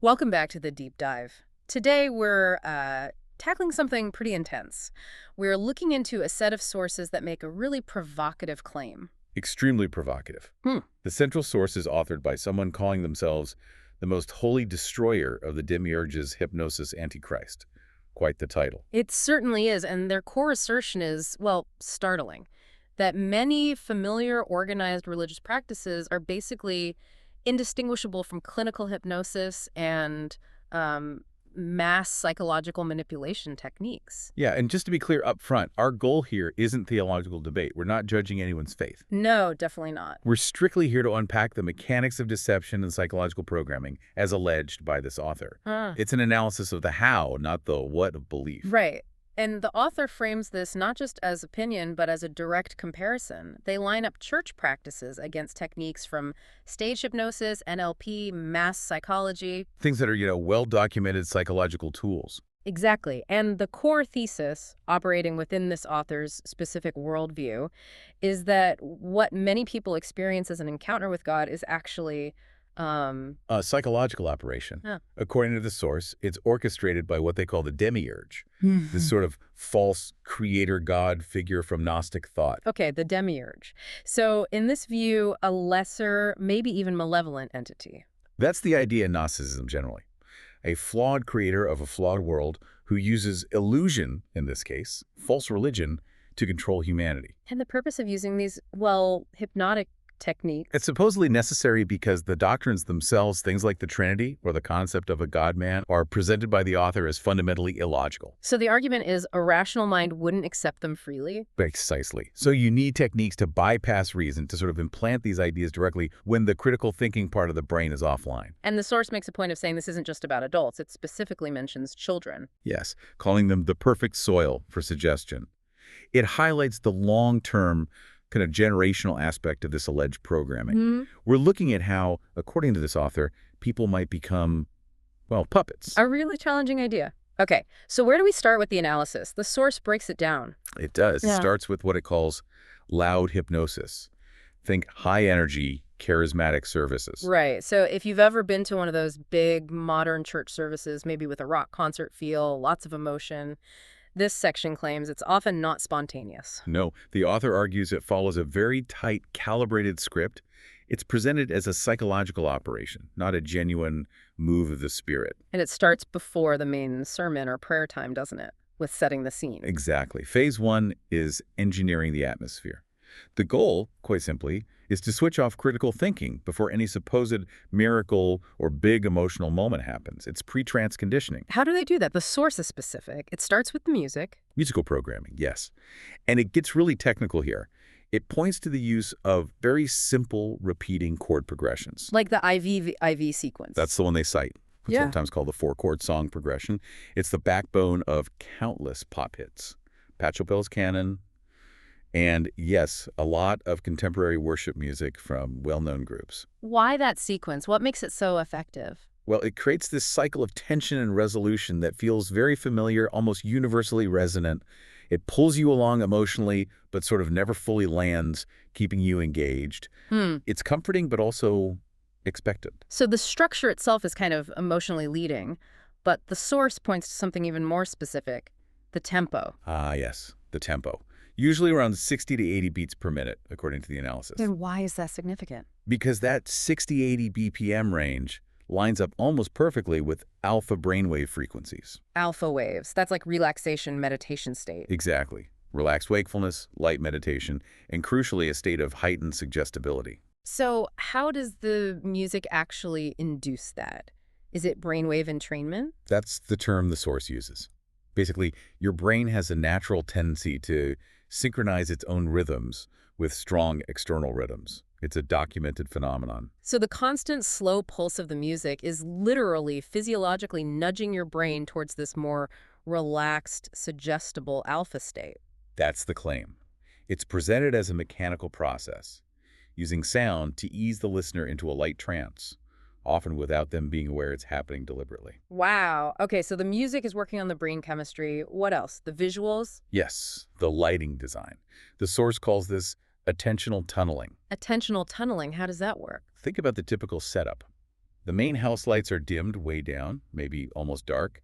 Welcome back to the deep dive. Today we're tackling something pretty intense. We're looking into a set of sources that make a really provocative claim. Extremely provocative. The central source is authored by someone calling themselves the most holy destroyer of the Demiurge's Hypnosis AntiChrist. Quite the title. It certainly is, and their core assertion is, well, startling. That many familiar, organized religious practices are basically indistinguishable from clinical hypnosis and mass psychological manipulation techniques. Yeah, and just to be clear up front, our goal here isn't theological debate. We're not judging anyone's faith. No, definitely not. We're strictly here to unpack the mechanics of deception and psychological programming as alleged by this author. It's an analysis of the how, not the what of belief. Right. And the author frames this not just as opinion, but as a direct comparison. They line up church practices against techniques from stage hypnosis, NLP, mass psychology. Things that are, well-documented psychological tools. Exactly. And the core thesis, operating within this author's specific worldview, is that what many people experience as an encounter with God is actually A psychological operation. Yeah. According to the source, it's orchestrated by what they call the Demiurge, this sort of false creator-god figure from Gnostic thought. Okay, the Demiurge. So in this view, a lesser, maybe even malevolent entity. That's the idea in Gnosticism generally. A flawed creator of a flawed world who uses illusion, in this case, false religion, to control humanity. And the purpose of using these, well, hypnotic techniques. It's supposedly necessary because the doctrines themselves, things like the Trinity or the concept of a God-man, are presented by the author as fundamentally illogical. So the argument is a rational mind wouldn't accept them freely? Precisely. So you need techniques to bypass reason, to sort of implant these ideas directly when the critical thinking part of the brain is offline. And the source makes a point of saying this isn't just about adults. It specifically mentions children. Yes, calling them the perfect soil for suggestion. It highlights the long-term kind of generational aspect of this alleged programming. We're looking at how, according to this author, people might become, well, puppets. A really challenging idea. Okay, so where do we start with the analysis? The source breaks it down. It does. Yeah. It starts with what it calls loud hypnosis. Think high-energy, charismatic services. Right. So if you've ever been to one of those big modern church services, maybe with a rock concert feel, lots of emotion, this section claims it's often not spontaneous. No, the author argues it follows a very tight, calibrated script. It's presented as a psychological operation, not a genuine move of the spirit. And it starts before the main sermon or prayer time, doesn't it? With setting the scene. Exactly. Phase one is engineering the atmosphere. The goal, quite simply, is to switch off critical thinking before any supposed miracle or big emotional moment happens. It's pre-trance conditioning. How do they do that? The source is specific. It starts with the music. Musical programming, yes. And it gets really technical here. It points to the use of very simple repeating chord progressions. Like the IV sequence. That's the one they cite. It's Yeah. sometimes called the four-chord song progression. It's the backbone of countless pop hits. Pachelbel's Canon, and yes, a lot of contemporary worship music from well-known groups. Why that sequence? What makes it so effective? Well, it creates this cycle of tension and resolution that feels very familiar, almost universally resonant. It pulls you along emotionally, but sort of never fully lands, keeping you engaged. It's comforting, but also expectant. So the structure itself is kind of emotionally leading, but the source points to something even more specific, the tempo. Ah, yes, the tempo. Usually around 60 to 80 beats per minute, according to the analysis. Then why is that significant? Because that 60-80 BPM range lines up almost perfectly with alpha brainwave frequencies. Alpha waves. That's like relaxation meditation state. Exactly. Relaxed wakefulness, light meditation, and crucially a state of heightened suggestibility. So how does the music actually induce that? Is it brainwave entrainment? That's the term the source uses. Basically, your brain has a natural tendency to synchronize its own rhythms with strong external rhythms. It's a documented phenomenon. So the constant slow pulse of the music is literally physiologically nudging your brain towards this more relaxed, suggestible alpha state. That's the claim. It's presented as a mechanical process, using sound to ease the listener into a light trance, often without them being aware it's happening deliberately. Wow. Okay, so the music is working on the brain chemistry. What else? The visuals? Yes, the lighting design. The source calls this attentional tunneling. Attentional tunneling. How does that work? Think about the typical setup. The main house lights are dimmed way down, maybe almost dark,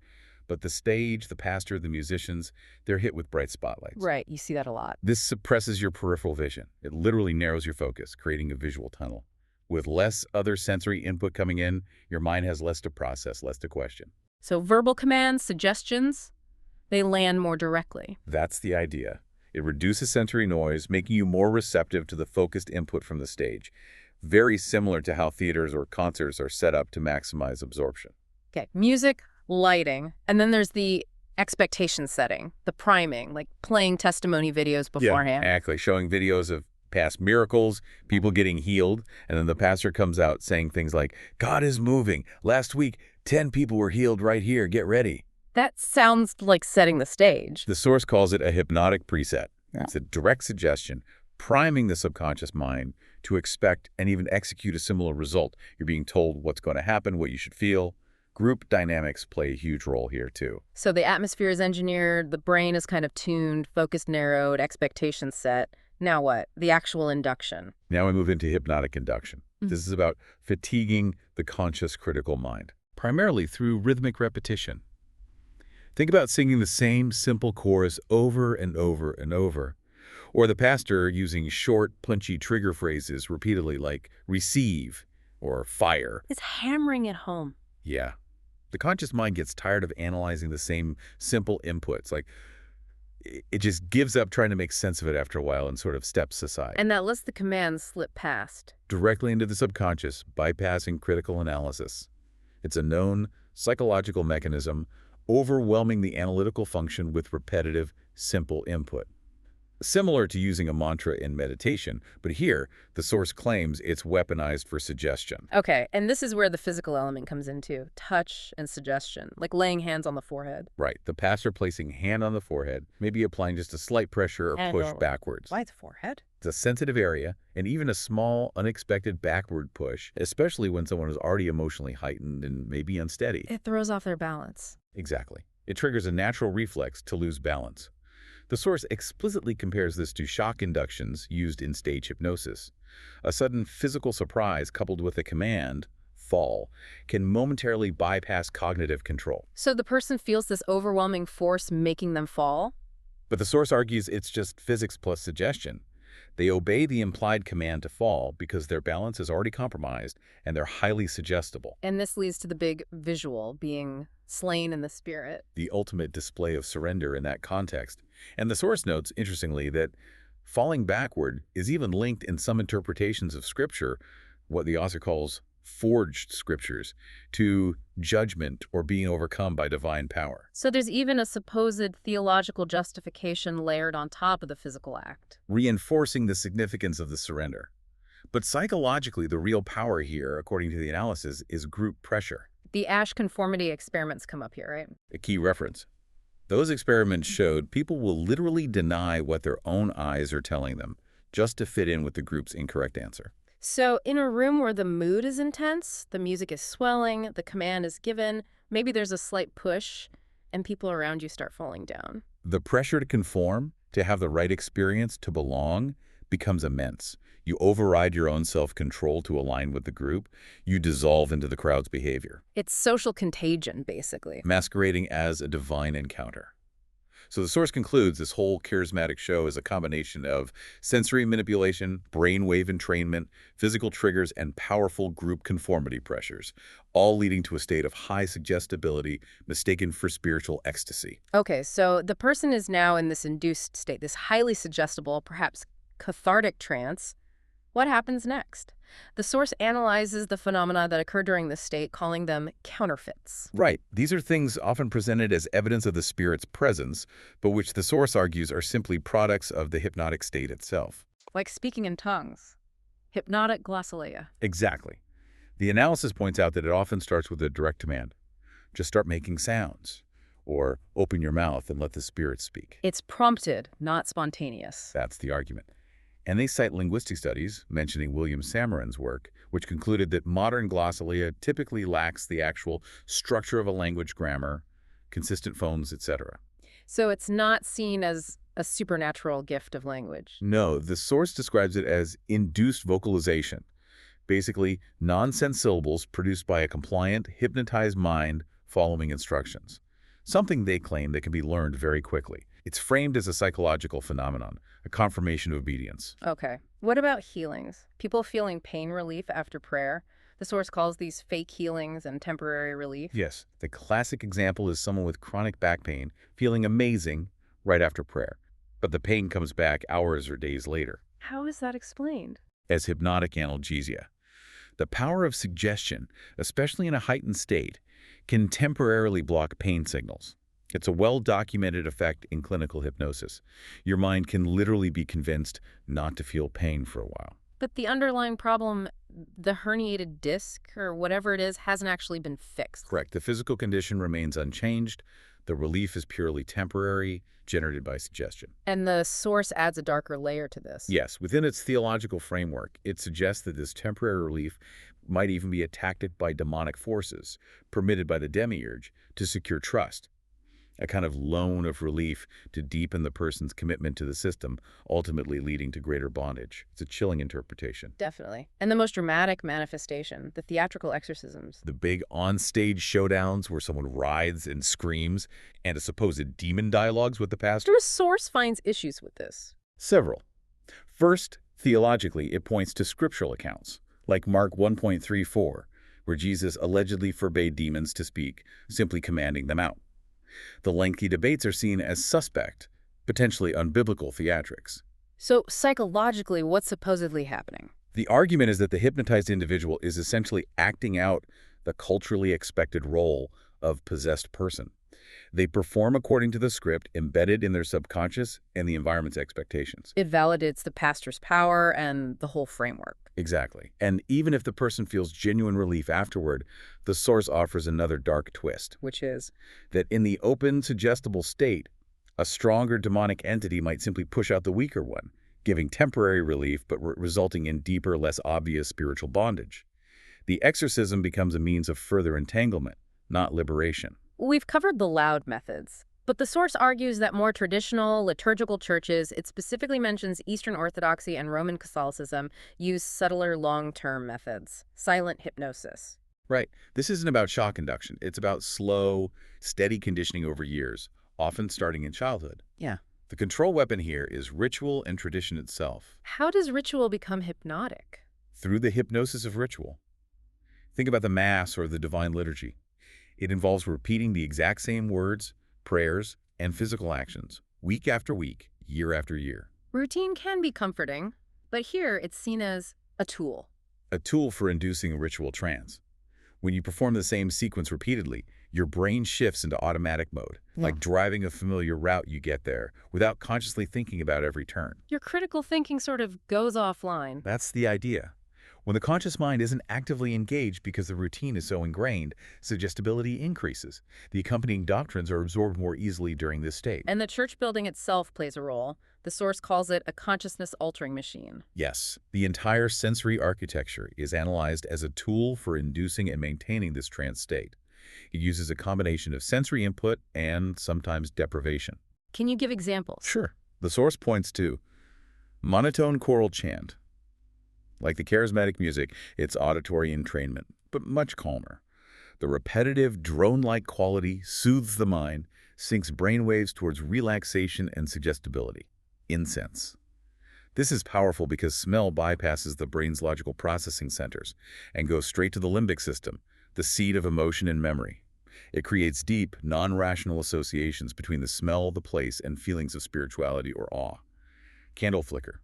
but the stage, the pastor, the musicians, they're hit with bright spotlights. Right, you see that a lot. This suppresses your peripheral vision. It literally narrows your focus, creating a visual tunnel. With less other sensory input coming in, your mind has less to process, less to question. So verbal commands, suggestions, they land more directly. That's the idea. It reduces sensory noise, making you more receptive to the focused input from the stage. Very similar to how theaters or concerts are set up to maximize absorption. Okay, music, lighting, and then there's the expectation setting, the priming, like playing testimony videos beforehand. Exactly. Showing videos of past miracles, people getting healed, and then the pastor comes out saying things like, God is moving. Last week, 10 people were healed right here. Get ready. That sounds like setting the stage. The source calls it a hypnotic preset. Yeah. It's a direct suggestion, priming the subconscious mind to expect and even execute a similar result. You're being told what's going to happen, what you should feel. Group dynamics play a huge role here, too. So the atmosphere is engineered, the brain is kind of tuned, focus narrowed, expectations set. Now what? The actual induction. Now we move into hypnotic induction. This is about fatiguing the conscious critical mind, primarily through rhythmic repetition. Think about singing the same simple chorus over and over and over, or the pastor using short, punchy trigger phrases repeatedly like receive or fire. It's hammering it home. Yeah. The conscious mind gets tired of analyzing the same simple inputs. Like, it just gives up trying to make sense of it after a while and sort of steps aside. And that lets the commands slip past. Directly into the subconscious, bypassing critical analysis. It's a known psychological mechanism overwhelming the analytical function with repetitive, simple input. Similar to using a mantra in meditation, but here, the source claims it's weaponized for suggestion. Okay, and this is where the physical element comes into touch and suggestion, like laying hands on the forehead. Right, the pastor placing hand on the forehead, maybe applying just a slight pressure or push backwards. Why the forehead? It's a sensitive area, and even a small, unexpected backward push, especially when someone is already emotionally heightened and maybe unsteady. It throws off their balance. Exactly. It triggers a natural reflex to lose balance. The source explicitly compares this to shock inductions used in stage hypnosis. A sudden physical surprise coupled with a command, fall, can momentarily bypass cognitive control. So the person feels this overwhelming force making them fall? But the source argues it's just physics plus suggestion. They obey the implied command to fall because their balance is already compromised and they're highly suggestible. And this leads to the big visual, being slain in the spirit. The ultimate display of surrender in that context. And the source notes, interestingly, that falling backward is even linked in some interpretations of Scripture, what the author calls forged scriptures, to judgment or being overcome by divine power. So there's even a supposed theological justification layered on top of the physical act, reinforcing the significance of the surrender. But psychologically, the real power here, according to the analysis, is group pressure. The Ash conformity experiments come up here, right? A key reference. Those experiments showed people will literally deny what their own eyes are telling them, just to fit in with the group's incorrect answer. So in a room where the mood is intense, the music is swelling, the command is given, maybe there's a slight push, and people around you start falling down. The pressure to conform, to have the right experience, to belong, becomes immense. You override your own self-control to align with the group. You dissolve into the crowd's behavior. It's social contagion, basically. Masquerading as a divine encounter. So the source concludes this whole charismatic show is a combination of sensory manipulation, brainwave entrainment, physical triggers, and powerful group conformity pressures, all leading to a state of high suggestibility mistaken for spiritual ecstasy. Okay, so the person is now in this induced state, this highly suggestible, perhaps cathartic trance. What happens next? The source analyzes the phenomena that occur during this state, calling them counterfeits. Right. These are things often presented as evidence of the spirit's presence, but which the source argues are simply products of the hypnotic state itself. Like speaking in tongues. Hypnotic glossolalia. Exactly. The analysis points out that it often starts with a direct command. Just start making sounds. Or open your mouth and let the spirit speak. It's prompted, not spontaneous. That's the argument. And they cite linguistic studies, mentioning William Samarin's work, which concluded that modern glossolalia typically lacks the actual structure of a language grammar, consistent phones, etc. So it's not seen as a supernatural gift of language. No, the source describes it as induced vocalization, Basically, nonsense syllables produced by a compliant, hypnotized mind following instructions. Something they claim that can be learned very quickly. It's framed as a psychological phenomenon, a confirmation of obedience. Okay. What about healings? People feeling pain relief after prayer? The source calls these fake healings and temporary relief. Yes, the classic example is someone with chronic back pain feeling amazing right after prayer, but the pain comes back hours or days later How is that explained? as hypnotic analgesia. The power of suggestion, especially in a heightened state, can temporarily block pain signals. It's a well-documented effect in clinical hypnosis. Your mind can literally be convinced not to feel pain for a while. But the underlying problem, the herniated disc or whatever it is, hasn't actually been fixed. Correct. The physical condition remains unchanged. The relief is purely temporary, generated by suggestion. And the source adds a darker layer to this. Yes, within its theological framework, it suggests that this temporary relief might even be a tactic by demonic forces, permitted by the Demiurge, to secure trust. A kind of loan of relief to deepen the person's commitment to the system, ultimately leading to greater bondage. It's a chilling interpretation. Definitely. And the most dramatic manifestation, the theatrical exorcisms. The big on-stage showdowns where someone writhes and screams, and a supposed demon dialogues with the pastor. The source finds issues with this. Several. First, theologically, it points to scriptural accounts, like Mark 1.34, where Jesus allegedly forbade demons to speak, simply commanding them out. The lengthy debates are seen as suspect, potentially unbiblical theatrics. So psychologically, what's supposedly happening? The argument is that the hypnotized individual is essentially acting out the culturally expected role of possessed person. They perform according to the script embedded in their subconscious and the environment's expectations. It validates the pastor's power and the whole framework. Exactly. And even if the person feels genuine relief afterward, the source offers another dark twist. Which is? That in the open, suggestible state, a stronger demonic entity might simply push out the weaker one, giving temporary relief but resulting in deeper, less obvious spiritual bondage. The exorcism becomes a means of further entanglement, not liberation. We've covered the loud methods, but the source argues that more traditional, liturgical churches, it specifically mentions Eastern Orthodoxy and Roman Catholicism, use subtler long-term methods, silent hypnosis. Right. This isn't about shock induction. It's about slow, steady conditioning over years, often starting in childhood. Yeah. The control weapon here is ritual and tradition itself. How does ritual become hypnotic? Through the hypnosis of ritual. Think about the Mass or the Divine Liturgy. It involves repeating the exact same words, prayers, and physical actions, week after week, year after year. Routine can be comforting, but here it's seen as a tool. A tool for inducing a ritual trance. When you perform the same sequence repeatedly, your brain shifts into automatic mode, like driving a familiar route you get there, without consciously thinking about every turn. Your critical thinking sort of goes offline. That's the idea. When the conscious mind isn't actively engaged because the routine is so ingrained, suggestibility increases. The accompanying doctrines are absorbed more easily during this state. And the church building itself plays a role. The source calls it a consciousness-altering machine. Yes, the entire sensory architecture is analyzed as a tool for inducing and maintaining this trance state. It uses a combination of sensory input and sometimes deprivation. Can you give examples? Sure. The source points to monotone choral chant. Like the charismatic music, it's auditory entrainment, but much calmer. The repetitive, drone-like quality soothes the mind, sinks brainwaves towards relaxation and suggestibility. Incense. This is powerful because smell bypasses the brain's logical processing centers and goes straight to the limbic system, the seat of emotion and memory. It creates deep, non-rational associations between the smell, the place, and feelings of spirituality or awe. Candle flicker.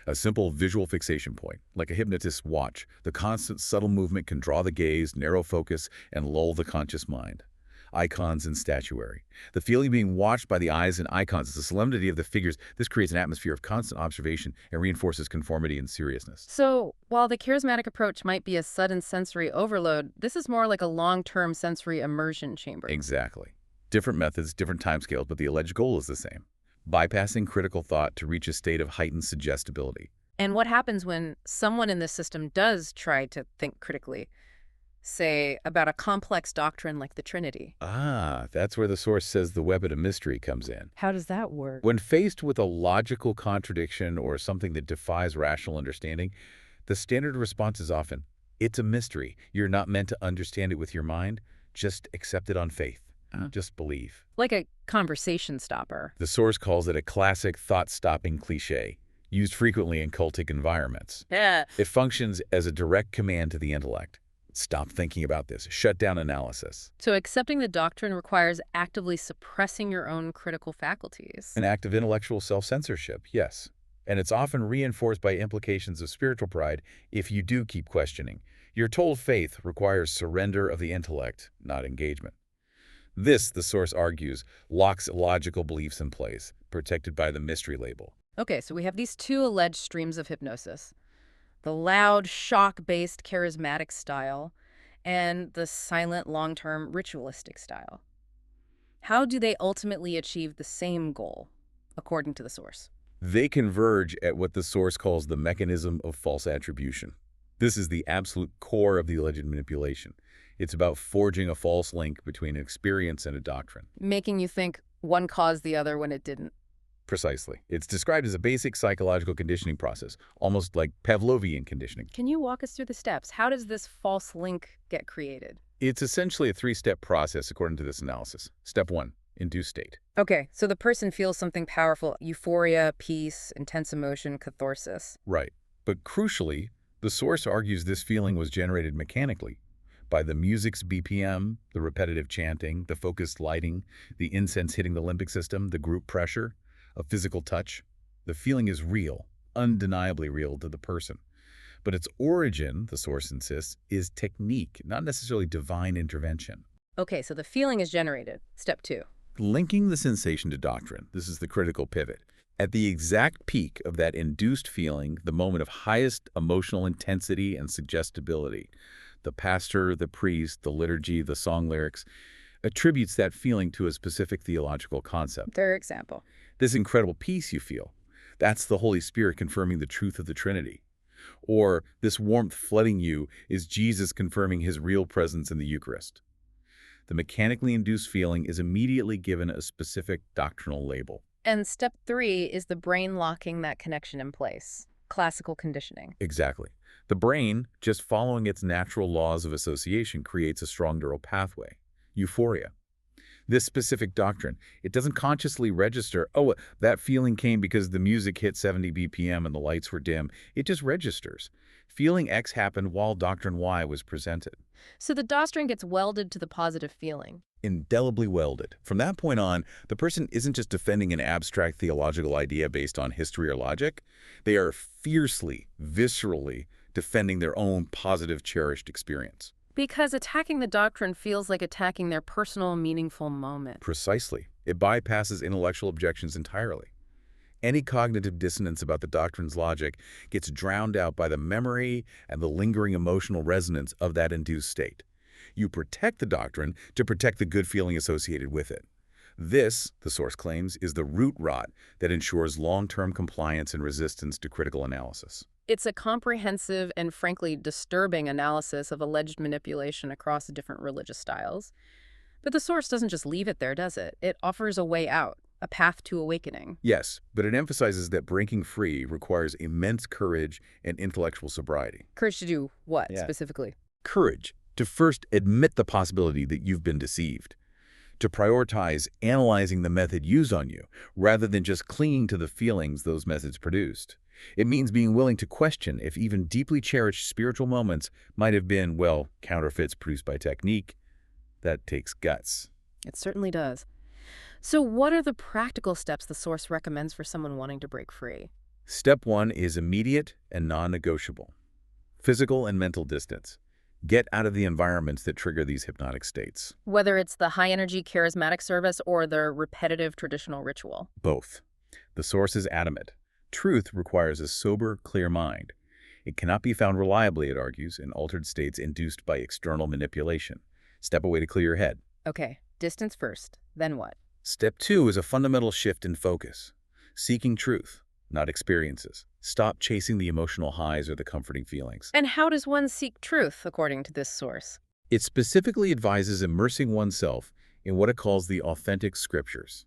A simple visual fixation point, like a hypnotist's watch, the constant subtle movement can draw the gaze, narrow focus, and lull the conscious mind. Icons and statuary. The feeling of being watched by the eyes and icons, the solemnity of the figures, this creates an atmosphere of constant observation and reinforces conformity and seriousness. So, while the charismatic approach might be a sudden sensory overload, this is more like a long-term sensory immersion chamber. Exactly. Different methods, different timescales, but the alleged goal is the same. Bypassing critical thought to reach a state of heightened suggestibility. And what happens when someone in this system does try to think critically, say, about a complex doctrine like the Trinity? Ah, that's where the source says the weapon of mystery comes in. How does that work? When faced with a logical contradiction or something that defies rational understanding, the standard response is often, It's a mystery. You're not meant to understand it with your mind. Just accept it on faith. Just believe. Like a conversation stopper. The source calls it a classic thought-stopping cliché, used frequently in cultic environments. Yeah. It functions as a direct command to the intellect. Stop thinking about this. Shut down analysis. So accepting the doctrine requires actively suppressing your own critical faculties. An act of intellectual self-censorship, yes. And it's often reinforced by implications of spiritual pride if you do keep questioning. Your total faith requires surrender of the intellect, not engagement. This, the source argues, locks illogical beliefs in place, protected by the mystery label. Okay, so we have these two alleged streams of hypnosis. The loud, shock-based charismatic style and the silent, long-term ritualistic style. How do they ultimately achieve the same goal, according to the source? They converge at what the source calls the mechanism of false attribution. This is the absolute core of the alleged manipulation. It's about forging a false link between an experience and a doctrine. Making you think one caused the other when it didn't. Precisely. It's described as a basic psychological conditioning process, almost like Pavlovian conditioning. Can you walk us through the steps? How does this false link get created? It's essentially a three-step process according to this analysis. Step 1, induce state. Okay, so the person feels something powerful, euphoria, peace, intense emotion, catharsis. Right. But crucially, the source argues this feeling was generated mechanically by the music's BPM, the repetitive chanting, the focused lighting, the incense hitting the limbic system, the group pressure, a physical touch. The feeling is real, undeniably real to the person. But its origin, the source insists, is technique, not necessarily divine intervention. Okay, so the feeling is generated. Step 2. Linking the sensation to doctrine, this is the critical pivot. At the exact peak of that induced feeling, the moment of highest emotional intensity and suggestibility, the pastor, the priest, the liturgy, the song lyrics, attributes that feeling to a specific theological concept. Third example. This incredible peace you feel, that's the Holy Spirit confirming the truth of the Trinity. Or this warmth flooding you is Jesus confirming his real presence in the Eucharist. The mechanically induced feeling is immediately given a specific doctrinal label. And step 3 is the brain locking that connection in place. Classical conditioning. Exactly. The brain, just following its natural laws of association, creates a strong neural pathway, euphoria. This specific doctrine, it doesn't consciously register, oh, that feeling came because the music hit 70 BPM and the lights were dim. It just registers. Feeling X happened while doctrine Y was presented. So the doctrine gets welded to the positive feeling. Indelibly welded. From that point on, the person isn't just defending an abstract theological idea based on history or logic. They are fiercely, viscerally defending their own positive, cherished experience. Because attacking the doctrine feels like attacking their personal, meaningful moment. Precisely. It bypasses intellectual objections entirely. Any cognitive dissonance about the doctrine's logic gets drowned out by the memory and the lingering emotional resonance of that induced state. You protect the doctrine to protect the good feeling associated with it. This, the source claims, is the root rot that ensures long-term compliance and resistance to critical analysis. It's a comprehensive and frankly disturbing analysis of alleged manipulation across different religious styles. But the source doesn't just leave it there, does it? It offers a way out, a path to awakening. Yes, but it emphasizes that breaking free requires immense courage and intellectual sobriety. Courage to do what, specifically? Courage to first admit the possibility that you've been deceived, to prioritize analyzing the method used on you rather than just clinging to the feelings those methods produced. It means being willing to question if even deeply cherished spiritual moments might have been, well, counterfeits produced by technique. That takes guts. It certainly does. So what are the practical steps the source recommends for someone wanting to break free? Step 1 is immediate and non-negotiable. Physical and mental distance. Get out of the environments that trigger these hypnotic states. Whether it's the high-energy charismatic service or the repetitive traditional ritual. Both. The source is adamant. Truth requires a sober, clear mind. It cannot be found reliably, it argues, in altered states induced by external manipulation. Step away to clear your head. Okay, distance first. Then what? Step 2 is a fundamental shift in focus. Seeking truth, not experiences. Stop chasing the emotional highs or the comforting feelings. And how does one seek truth, according to this source? It specifically advises immersing oneself in what it calls the authentic scriptures,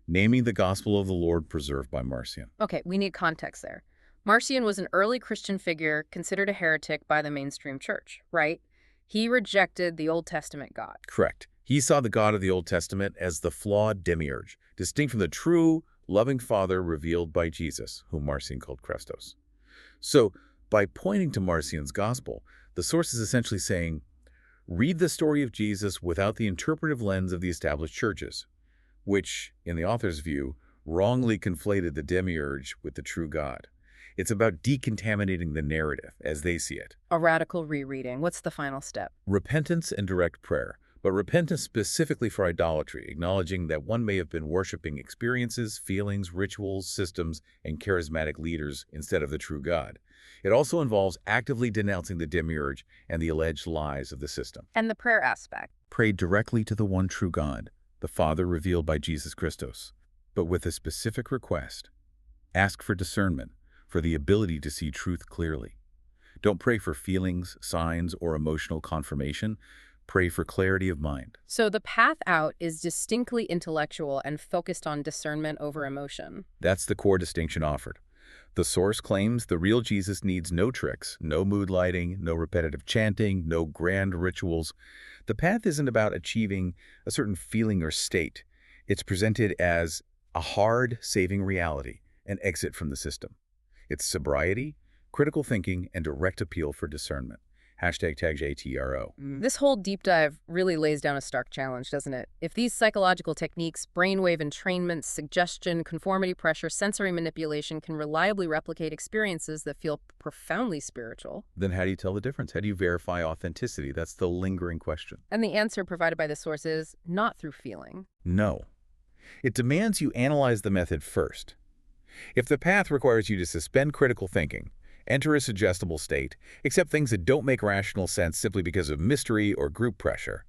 naming the gospel of the Lord preserved by Marcion. Okay, we need context there. Marcion was an early Christian figure considered a heretic by the mainstream church, right? He rejected the Old Testament God. Correct. He saw the God of the Old Testament as the flawed Demiurge, distinct from the true, loving Father revealed by Jesus, whom Marcion called Christos. So, by pointing to Marcion's gospel, the source is essentially saying, read the story of Jesus without the interpretive lens of the established churches, which, in the author's view, wrongly conflated the Demiurge with the true God. It's about decontaminating the narrative as they see it. A radical rereading. What's the final step? Repentance and direct prayer, but repentance specifically for idolatry, acknowledging that one may have been worshiping experiences, feelings, rituals, systems, and charismatic leaders instead of the true God. It also involves actively denouncing the Demiurge and the alleged lies of the system. And the prayer aspect. Pray directly to the one true God, the Father revealed by Jesus Christos, but with a specific request. Ask for discernment, for the ability to see truth clearly. Don't pray for feelings, signs, or emotional confirmation. Pray for clarity of mind. So the path out is distinctly intellectual and focused on discernment over emotion. That's the core distinction offered. The source claims the real Jesus needs no tricks, no mood lighting, no repetitive chanting, no grand rituals. The path isn't about achieving a certain feeling or state. It's presented as a hard, saving reality, an exit from the system. It's sobriety, critical thinking, and direct appeal for discernment. #TagJTRO. This whole deep dive really lays down a stark challenge, doesn't it? If these psychological techniques, brainwave entrainment, suggestion, conformity pressure, sensory manipulation can reliably replicate experiences that feel profoundly spiritual. Then how do you tell the difference? How do you verify authenticity? That's the lingering question. And the answer provided by the source is not through feeling. No. It demands you analyze the method first. If the path requires you to suspend critical thinking, enter a suggestible state, accept things that don't make rational sense simply because of mystery or group pressure,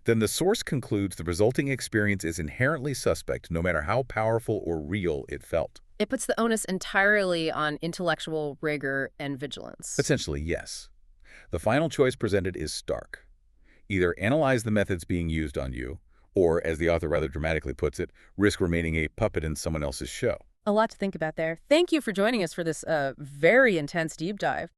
then the source concludes the resulting experience is inherently suspect no matter how powerful or real it felt. It puts the onus entirely on intellectual rigor and vigilance. Essentially, yes. The final choice presented is stark. Either analyze the methods being used on you, or, as the author rather dramatically puts it, risk remaining a puppet in someone else's show. A lot to think about there. Thank you for joining us for this very intense deep dive.